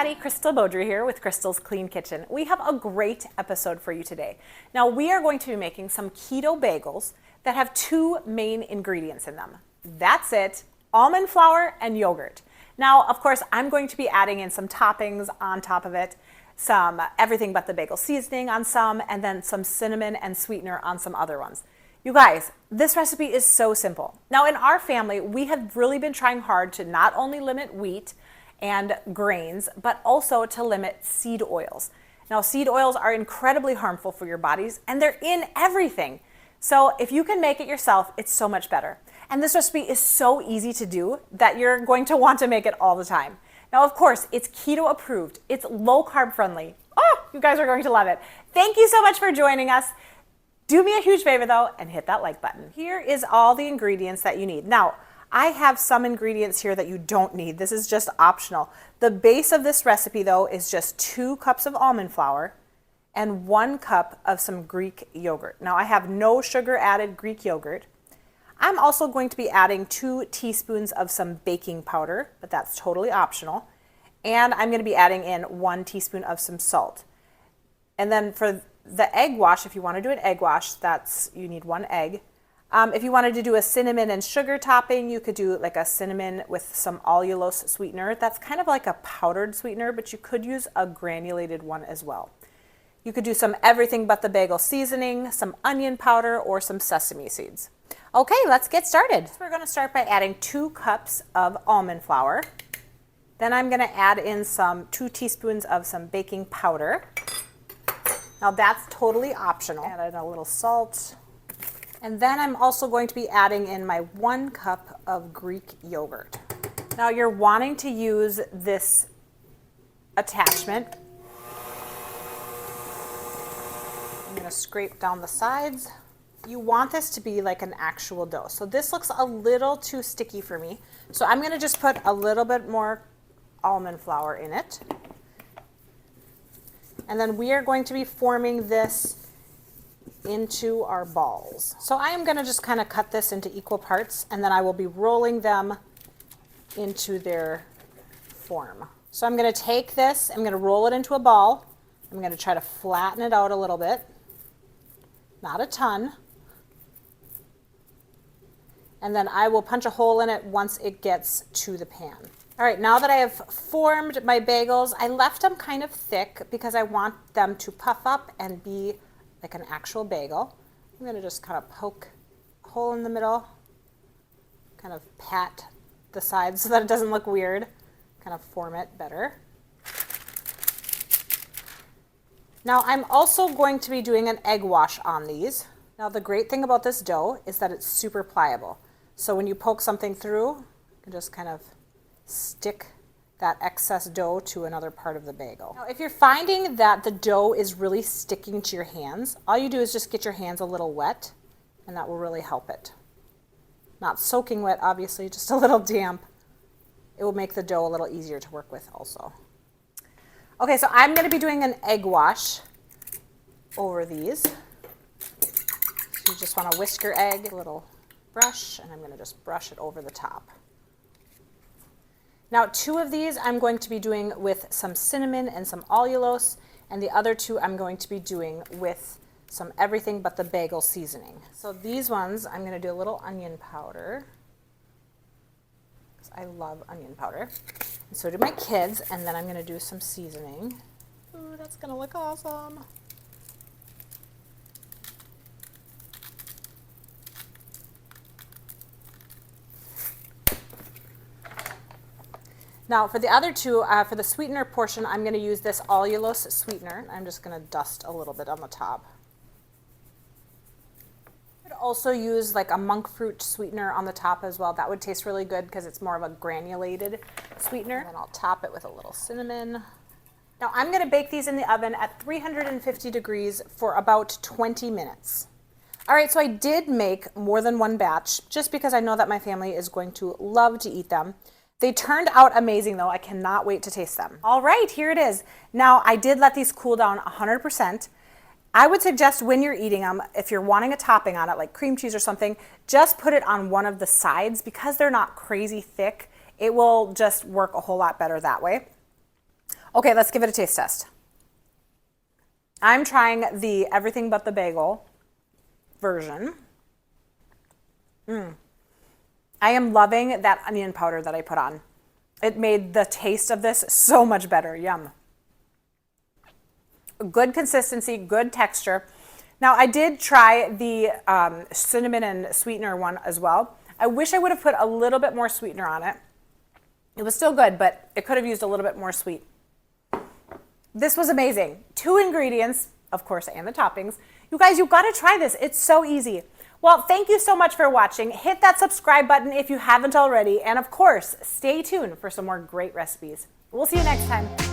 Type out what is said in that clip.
everybody, Crystal Beaudry here with Crystal's Clean Kitchen. We have a great episode for you today. Now we are going to be making some keto bagels that have two main ingredients in them. That's it, almond flour and yogurt. Now, of course, I'm going to be adding in some toppings on top of it, some everything but the bagel seasoning on some, and then some cinnamon and sweetener on some other ones. You guys, this recipe is so simple. Now in our family, we have really been trying hard to not only limit wheat and grains, but also to limit seed oils. Now, seed oils are incredibly harmful for your bodies, and they're in everything. So if you can make it yourself, it's so much better. And this recipe is so easy to do that you're going to want to make it all the time. Now, of course, it's keto approved. It's low carb friendly. Oh, you guys are going to love it. Thank you so much for joining us. Do me a huge favor though, and hit that like button. Here is all the ingredients that you need. Now, I have some ingredients here that you don't need. This is just optional. The base of this recipe though is just 2 cups of almond flour and 1 cup of some Greek yogurt. Now I have no sugar added Greek yogurt. I'm also going to be adding 2 teaspoons of some baking powder, but that's totally optional. And I'm going to be adding in 1 teaspoon of some salt. And then for the egg wash, if you want to do an egg wash, you need 1 egg. If you wanted to do a cinnamon and sugar topping, you could do like a cinnamon with some allulose sweetener. That's kind of like a powdered sweetener, but you could use a granulated one as well. You could do some everything but the bagel seasoning, some onion powder, or some sesame seeds. Okay, let's get started. So we're going to start by adding 2 cups of almond flour. Then I'm going to add in 2 teaspoons of some baking powder. Now that's totally optional. Add in a little salt. And then I'm also going to be adding in my 1 cup of Greek yogurt. Now you're wanting to use this attachment. I'm going to scrape down the sides. You want this to be like an actual dough. So this looks a little too sticky for me. So I'm going to just put a little bit more almond flour in it. And then we are going to be forming this into our balls. So I am going to just kind of cut this into equal parts, and then I will be rolling them into their form. So I'm going to take this, I'm going to roll it into a ball. I'm going to try to flatten it out a little bit, not a ton. And then I will punch a hole in it once it gets to the pan. All right, now that I have formed my bagels, I left them kind of thick because I want them to puff up and be like an actual bagel. I'm going to just kind of poke a hole in the middle, kind of pat the sides so that it doesn't look weird, kind of form it better. Now I'm also going to be doing an egg wash on these. Now the great thing about this dough is that it's super pliable. So when you poke something through, you can just kind of stick that excess dough to another part of the bagel. Now, if you're finding that the dough is really sticking to your hands, all you do is just get your hands a little wet, and that will really help it. Not soaking wet, obviously, just a little damp. It will make the dough a little easier to work with also. Okay, so I'm going to be doing an egg wash over these. So you just want to whisk your egg, a little brush, and I'm going to just brush it over the top. Now 2 of these I'm going to be doing with some cinnamon and some allulose, and the other 2 I'm going to be doing with some everything but the bagel seasoning. So these ones I'm going to do a little onion powder, because I love onion powder, and so do my kids, and then I'm going to do some seasoning. Ooh, that's going to look awesome. Now for the other 2, for the sweetener portion, I'm going to use this allulose sweetener. I'm just going to dust a little bit on the top. I could also use like a monk fruit sweetener on the top as well. That would taste really good because it's more of a granulated sweetener. And then I'll top it with a little cinnamon. Now I'm going to bake these in the oven at 350 degrees for about 20 minutes. All right, so I did make more than 1 batch just because I know that my family is going to love to eat them. They turned out amazing though. I cannot wait to taste them. All right, here it is. Now I did let these cool down 100%. I would suggest when you're eating them, if you're wanting a topping on it, like cream cheese or something, just put it on one of the sides because they're not crazy thick. It will just work a whole lot better that way. Okay, let's give it a taste test. I'm trying the everything but the bagel version. I am loving that onion powder that I put on. It made the taste of this so much better. Yum. Good consistency, good texture. Now, I did try the cinnamon and sweetener one as well. I wish I would have put a little bit more sweetener on it. It was still good, but it could have used a little bit more sweet. This was amazing. 2 ingredients, of course, and the toppings. You guys, you've got to try this. It's so easy. Well, thank you so much for watching. Hit that subscribe button if you haven't already. And of course, stay tuned for some more great recipes. We'll see you next time.